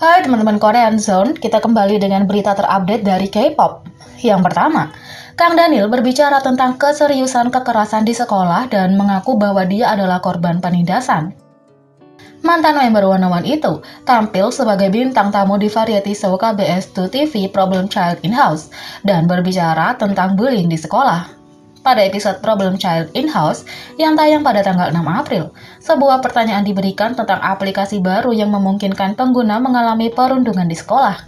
Hai teman-teman Korean Zone, kita kembali dengan berita terupdate dari K-pop. Yang pertama, Kang Daniel berbicara tentang keseriusan kekerasan di sekolah dan mengaku bahwa dia adalah korban penindasan. Mantan member One One itu tampil sebagai bintang tamu di variety show KBS2 TV Problem Child in House dan berbicara tentang bullying di sekolah. Pada episode Problem Child in House yang tayang pada tanggal 6 April, sebuah pertanyaan diberikan tentang aplikasi baru yang memungkinkan pengguna mengalami perundungan di sekolah.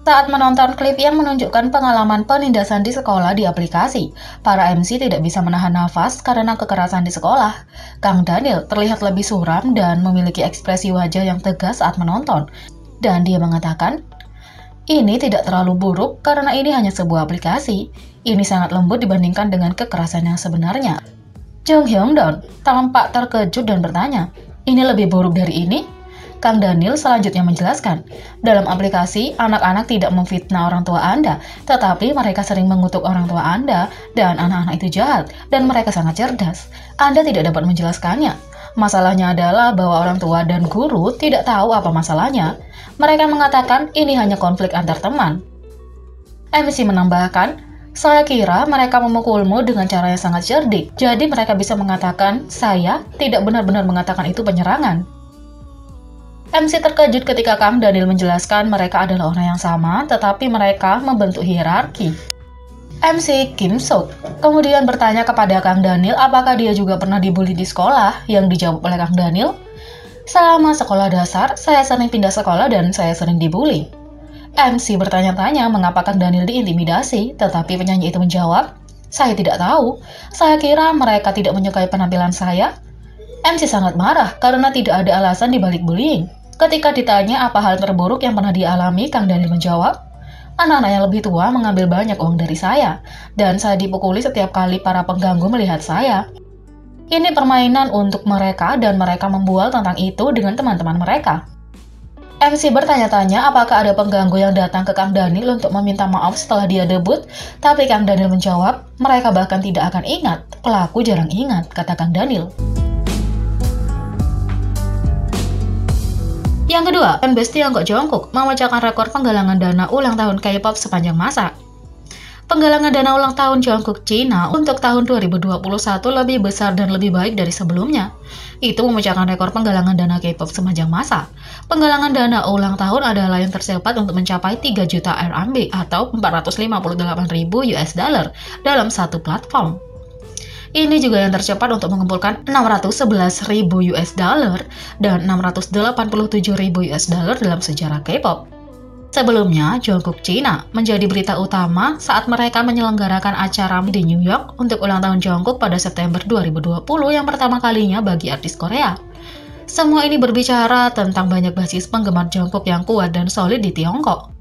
Saat menonton klip yang menunjukkan pengalaman penindasan di sekolah di aplikasi, para MC tidak bisa menahan nafas karena kekerasan di sekolah. Kang Daniel terlihat lebih suram dan memiliki ekspresi wajah yang tegas saat menonton. Dan dia mengatakan, "Ini tidak terlalu buruk karena ini hanya sebuah aplikasi. Ini sangat lembut dibandingkan dengan kekerasan yang sebenarnya." Jung Hyung Don tampak terkejut dan bertanya, "Ini lebih buruk dari ini?" Kang Daniel selanjutnya menjelaskan, dalam aplikasi, anak-anak tidak memfitnah orang tua Anda, tetapi mereka sering mengutuk orang tua Anda, dan anak-anak itu jahat, dan mereka sangat cerdas. Anda tidak dapat menjelaskannya. Masalahnya adalah bahwa orang tua dan guru tidak tahu apa masalahnya. Mereka mengatakan ini hanya konflik antar teman. MC menambahkan, "Saya kira mereka memukulmu dengan cara yang sangat cerdik, jadi mereka bisa mengatakan, saya tidak benar-benar mengatakan itu penyerangan." MC terkejut ketika Kang Daniel menjelaskan mereka adalah orang yang sama, tetapi mereka membentuk hierarki. MC Kim Sok kemudian bertanya kepada Kang Daniel apakah dia juga pernah dibully di sekolah, yang dijawab oleh Kang Daniel, "Selama sekolah dasar, saya sering pindah sekolah dan saya sering dibully." MC bertanya-tanya mengapa Kang Daniel diintimidasi, tetapi penyanyi itu menjawab, "Saya tidak tahu. Saya kira mereka tidak menyukai penampilan saya." MC sangat marah karena tidak ada alasan di balik bullying. Ketika ditanya apa hal terburuk yang pernah dialami, Kang Daniel menjawab, "Anak-anak yang lebih tua mengambil banyak uang dari saya, dan saya dipukuli setiap kali para pengganggu melihat saya. Ini permainan untuk mereka dan mereka membual tentang itu dengan teman-teman mereka." MC bertanya-tanya apakah ada pengganggu yang datang ke Kang Daniel untuk meminta maaf setelah dia debut, tapi Kang Daniel menjawab, "Mereka bahkan tidak akan ingat. Pelaku jarang ingat," kata Kang Daniel. Yang kedua, fanbase Tiongkok Jungkook memecahkan rekor penggalangan dana ulang tahun K-pop sepanjang masa. Penggalangan dana ulang tahun Jungkook China untuk tahun 2021 lebih besar dan lebih baik dari sebelumnya. Itu memecahkan rekor penggalangan dana K-pop sepanjang masa. Penggalangan dana ulang tahun adalah yang tercepat untuk mencapai 3 juta RMB atau 458.000 US dollar dalam satu platform. Ini juga yang tercepat untuk mengumpulkan 611.000 US dollar dan 687.000 US dollar dalam sejarah K-pop. Sebelumnya, Jungkook China menjadi berita utama saat mereka menyelenggarakan acara di New York untuk ulang tahun Jungkook pada September 2020 yang pertama kalinya bagi artis Korea. Semua ini berbicara tentang banyak basis penggemar Jungkook yang kuat dan solid di Tiongkok.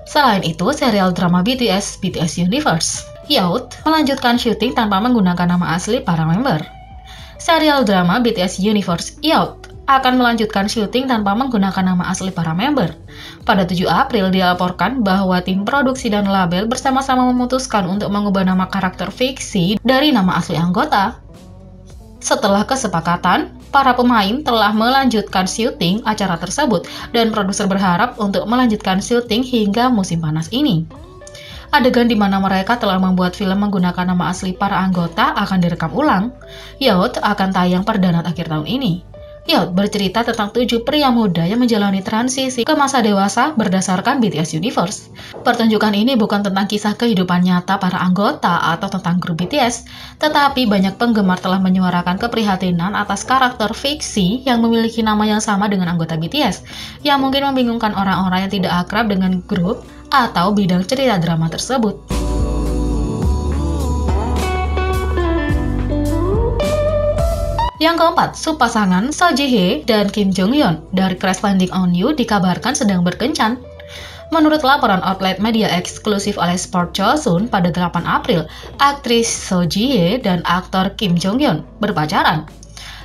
Selain itu, serial drama BTS, BTS Universe, Youth, melanjutkan syuting tanpa menggunakan nama asli para member. Serial drama BTS Universe, Youth, akan melanjutkan syuting tanpa menggunakan nama asli para member. Pada 7 April dilaporkan bahwa tim produksi dan label bersama-sama memutuskan untuk mengubah nama karakter fiksi dari nama asli anggota. Setelah kesepakatan, para pemain telah melanjutkan syuting acara tersebut dan produser berharap untuk melanjutkan syuting hingga musim panas ini. Adegan di mana mereka telah membuat film menggunakan nama asli para anggota akan direkam ulang. Youth akan tayang perdana akhir tahun ini. Youth bercerita tentang 7 pria muda yang menjalani transisi ke masa dewasa berdasarkan BTS Universe. Pertunjukan ini bukan tentang kisah kehidupan nyata para anggota atau tentang grup BTS, tetapi banyak penggemar telah menyuarakan keprihatinan atas karakter fiksi yang memiliki nama yang sama dengan anggota BTS, yang mungkin membingungkan orang-orang yang tidak akrab dengan grup atau bidang cerita drama tersebut. Yang keempat, subpasangan Seo Ji Hye dan Kim Jong Hyun dari Crash Landing on You dikabarkan sedang berkencan. Menurut laporan outlet media eksklusif oleh Sport Chosun pada 8 April, aktris Seo Ji Hye dan aktor Kim Jong Hyun berpacaran.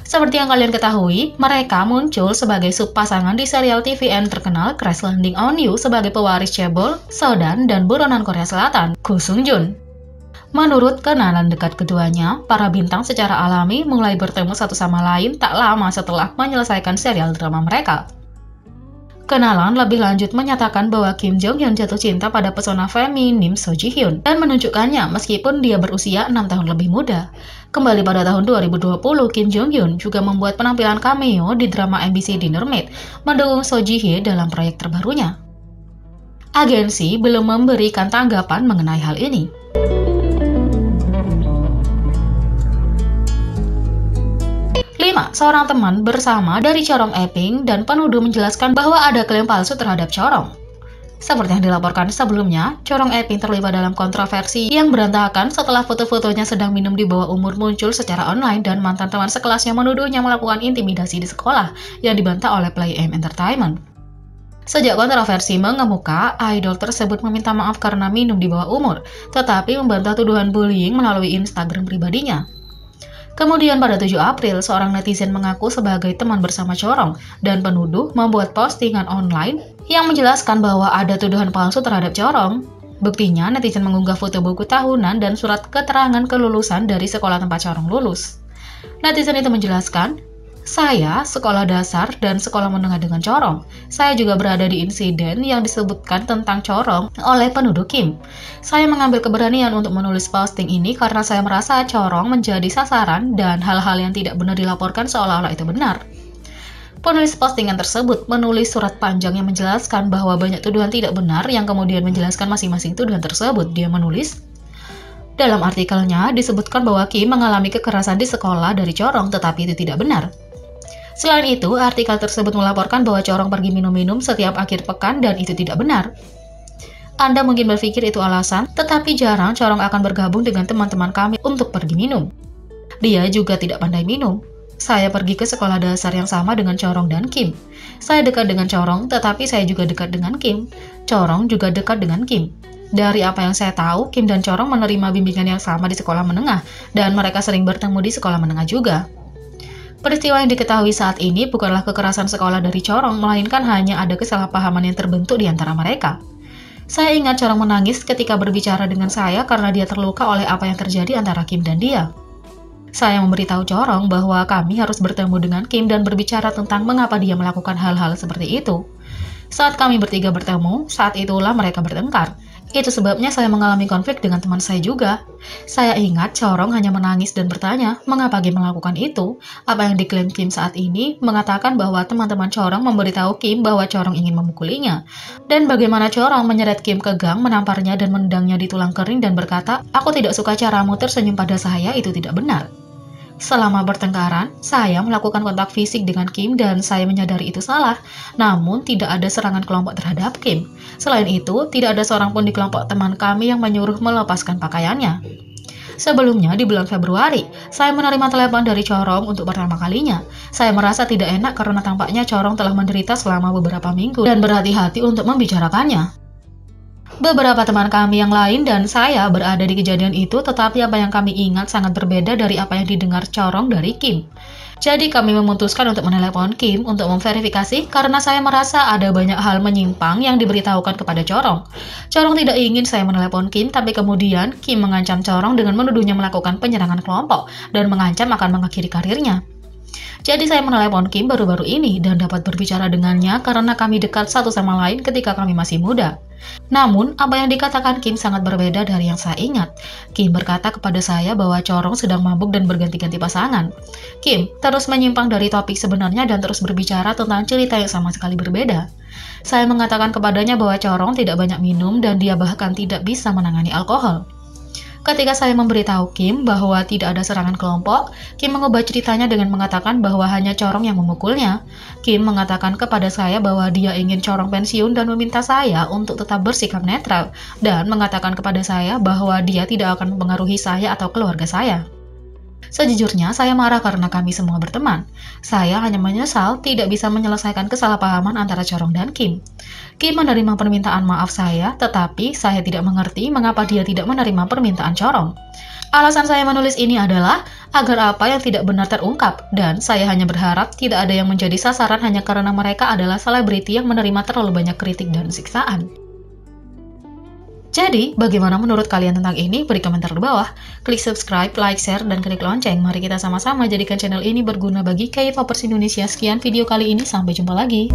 Seperti yang kalian ketahui, mereka muncul sebagai subpasangan di serial TVN terkenal Crash Landing on You sebagai pewaris cebol, Sodan, dan buronan Korea Selatan, Koo Sung Joon. Menurut kenalan dekat keduanya, para bintang secara alami mulai bertemu satu sama lain tak lama setelah menyelesaikan serial drama mereka. Kenalan lebih lanjut menyatakan bahwa Kim Jong Hyun jatuh cinta pada pesona feminim So Ji Hyun dan menunjukkannya meskipun dia berusia 6 tahun lebih muda. Kembali pada tahun 2020, Kim Jong Hyun juga membuat penampilan cameo di drama MBC Dinner Mate mendukung So Ji Hye dalam proyek terbarunya. Agensi belum memberikan tanggapan mengenai hal ini. 5. Seorang teman bersama dari Corong Eping dan penuduh menjelaskan bahwa ada klaim palsu terhadap Corong. Seperti yang dilaporkan sebelumnya, Corong Eping terlibat dalam kontroversi yang berantakan setelah foto-fotonya sedang minum di bawah umur muncul secara online dan mantan teman sekelasnya menuduhnya melakukan intimidasi di sekolah yang dibantah oleh Play M Entertainment. Sejak kontroversi mengemuka, idol tersebut meminta maaf karena minum di bawah umur, tetapi membantah tuduhan bullying melalui Instagram pribadinya. Kemudian pada 7 April, seorang netizen mengaku sebagai teman bersama Corong dan penuduh membuat postingan online yang menjelaskan bahwa ada tuduhan palsu terhadap Corong. Buktinya, netizen mengunggah foto buku tahunan dan surat keterangan kelulusan dari sekolah tempat Corong lulus. Netizen itu menjelaskan, "Saya sekolah dasar dan sekolah menengah dengan Corong. Saya juga berada di insiden yang disebutkan tentang Corong oleh penuduh Kim. Saya mengambil keberanian untuk menulis posting ini karena saya merasa Corong menjadi sasaran dan hal-hal yang tidak benar dilaporkan seolah-olah itu benar." Penulis postingan tersebut menulis surat panjang yang menjelaskan bahwa banyak tuduhan tidak benar yang kemudian menjelaskan masing-masing tuduhan tersebut. Dia menulis, dalam artikelnya disebutkan bahwa Kim mengalami kekerasan di sekolah dari Corong, tetapi itu tidak benar. Selain itu, artikel tersebut melaporkan bahwa Corong pergi minum-minum setiap akhir pekan dan itu tidak benar. Anda mungkin berpikir itu alasan, tetapi jarang Corong akan bergabung dengan teman-teman kami untuk pergi minum. Dia juga tidak pandai minum. Saya pergi ke sekolah dasar yang sama dengan Corong dan Kim. Saya dekat dengan Corong, tetapi saya juga dekat dengan Kim. Corong juga dekat dengan Kim. Dari apa yang saya tahu, Kim dan Corong menerima bimbingan yang sama di sekolah menengah, dan mereka sering bertemu di sekolah menengah juga. Peristiwa yang diketahui saat ini bukanlah kekerasan sekolah dari Corong, melainkan hanya ada kesalahpahaman yang terbentuk di antara mereka. Saya ingat Corong menangis ketika berbicara dengan saya karena dia terluka oleh apa yang terjadi antara Kim dan dia. Saya memberitahu Corong bahwa kami harus bertemu dengan Kim dan berbicara tentang mengapa dia melakukan hal-hal seperti itu. Saat kami bertiga bertemu, saat itulah mereka bertengkar. Itu sebabnya saya mengalami konflik dengan teman saya juga. Saya ingat Corong hanya menangis dan bertanya, mengapa Kim melakukan itu? Apa yang diklaim Kim saat ini mengatakan bahwa teman-teman Corong memberitahu Kim bahwa Corong ingin memukulinya. Dan bagaimana Corong menyeret Kim ke gang, menamparnya dan menendangnya di tulang kering dan berkata, "Aku tidak suka caramu tersenyum pada saya, itu tidak benar." Selama bertengkaran, saya melakukan kontak fisik dengan Kim dan saya menyadari itu salah, namun tidak ada serangan kelompok terhadap Kim. Selain itu, tidak ada seorang pun di kelompok teman kami yang menyuruh melepaskan pakaiannya. Sebelumnya, di bulan Februari, saya menerima telepon dari Corong untuk pertama kalinya. Saya merasa tidak enak karena tampaknya Corong telah menderita selama beberapa minggu dan berhati-hati untuk membicarakannya. Beberapa teman kami yang lain dan saya berada di kejadian itu, tetapi apa yang kami ingat sangat berbeda dari apa yang didengar Corong dari Kim. Jadi kami memutuskan untuk menelepon Kim untuk memverifikasi karena saya merasa ada banyak hal menyimpang yang diberitahukan kepada Corong. Corong tidak ingin saya menelepon Kim, tapi kemudian Kim mengancam Corong dengan menuduhnya melakukan penyerangan kelompok dan mengancam akan mengakhiri karirnya. Jadi saya menelepon Kim baru-baru ini dan dapat berbicara dengannya karena kami dekat satu sama lain ketika kami masih muda. Namun, apa yang dikatakan Kim sangat berbeda dari yang saya ingat. Kim berkata kepada saya bahwa Corong sedang mabuk dan berganti-ganti pasangan. Kim terus menyimpang dari topik sebenarnya dan terus berbicara tentang cerita yang sama sekali berbeda. Saya mengatakan kepadanya bahwa Corong tidak banyak minum dan dia bahkan tidak bisa menangani alkohol. Ketika saya memberitahu Kim bahwa tidak ada serangan kelompok, Kim mengubah ceritanya dengan mengatakan bahwa hanya Corong yang memukulnya. Kim mengatakan kepada saya bahwa dia ingin Corong pensiun dan meminta saya untuk tetap bersikap netral, dan mengatakan kepada saya bahwa dia tidak akan mempengaruhi saya atau keluarga saya. Sejujurnya, saya marah karena kami semua berteman. Saya hanya menyesal tidak bisa menyelesaikan kesalahpahaman antara Corong dan Kim. Kim menerima permintaan maaf saya, tetapi saya tidak mengerti mengapa dia tidak menerima permintaan Corong. Alasan saya menulis ini adalah agar apa yang tidak benar terungkap, dan saya hanya berharap tidak ada yang menjadi sasaran hanya karena mereka adalah selebriti yang menerima terlalu banyak kritik dan siksaan. Jadi, bagaimana menurut kalian tentang ini? Beri komentar di bawah. Klik subscribe, like, share, dan klik lonceng. Mari kita sama-sama jadikan channel ini berguna bagi K-popers Indonesia. Sekian video kali ini, sampai jumpa lagi.